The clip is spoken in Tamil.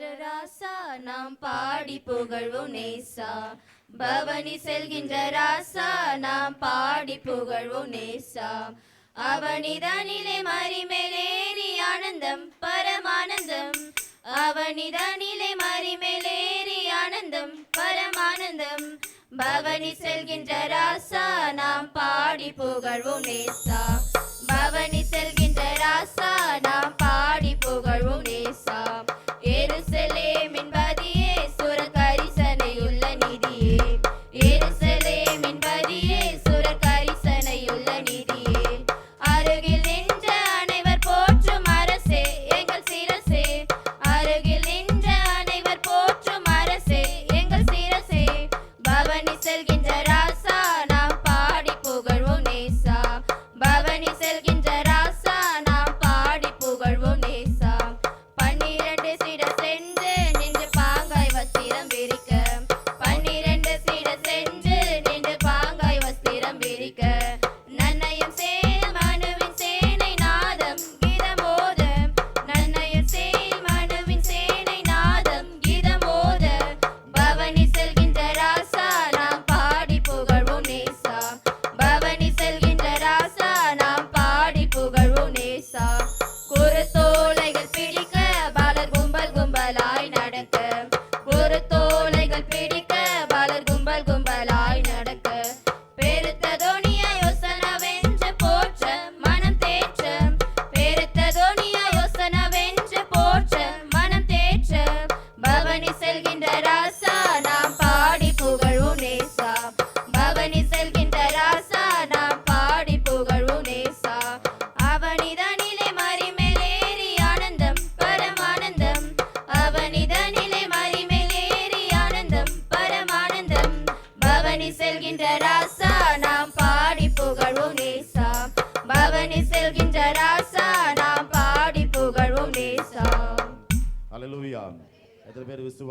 ராசா நாம் பாடி புகழ்வோம் நேசா. பவனி செல்கின்ற ராசா நாம் பாடி புகழ்வோம் நேசா. அவனிதனிலே மறிமேலேறி ஆனந்தம் பரமானந்தம். அவனிதனிலே மறிமேலேறி ஆனந்தம் பரமானந்தம். பவனி செல்கின்ற ராசா நாம் பாடி புகழ்வோம் நேசா. பவனி செல்கின்ற ராசா நாம் பாடி புகழ்வோம் நேசா. எருசலேமின் பதியே சுரகரிசனையுள்ள நிதியே. எருசலேமின் பதியே சுரகரிசனையுள்ள நிதியே. அருகில் நின்ற அனைவர் போற்றும் அரசே எங்கள் சிரசே. அருகில் நின்ற அனைவர் போற்றும் அரசே எங்கள் சிரசே. பவனி செல்கின்ற ராசா நாம் பாடி புகழ்வோம் நேசா. பவனி செல்கின்ற ராசா நாம் பாடி புகழ்வோம் நேசா. 12 சீடர் சென்று நின்று பாங்காய் வஸ்திரம் விரிக்க. 12 சீடர் சென்று நின்று பாங்காய் வஸ்திரம் விரிக்க. நன்னயம் சேல் மனுவின் சேனை நாதம் கீதமோத. நன்னயம் சேல் மனுவின் சேனை நாதம் கீதமோத. பவனி செல்கின்ற ராசா நாம் பாடி புகழ்வோம் நேசா. பவனி செல்கின்ற ராசா நாம் பாடி புகழ்வோம் நேசா. குருத்தோலைகள் பிடிக்க பாலர் கும்பல் கும்பலாய் நடக்க. குருத்தோலைகள் பிடிக்க பாலர் கும்பல் கும்பலாய் நடக்க. பெருத்த தொனியாய் யோசனவென்று போற்ற மனம் தேற்ற. பெருத்த தொனியாய் யோசனவென்று போற்ற மனம் தேற்ற. பவனி செல்கின்ற ராசா நாம் பாடி புகழ்வோம் நேசா. பவனி செல்கின்ற ராசா நாம் பாடி புகழ்வோம் நேசா. அவனிதனிலே மறிமேலேறி ஆனந்தம் பரமானந்தம். அவனிதனிலே மறிமேலேறி ஆனந்தம் பரமானந்தம். பவனி செல்கின்ற ராசா நாம் பாடி புகழ்வோம் நேசா. பவனி செல்கின்ற ராசா நாம் பாடி புகழ்வோம் நேசா. அல்லேலூயா. எத்தனை பேர் விசுவாசி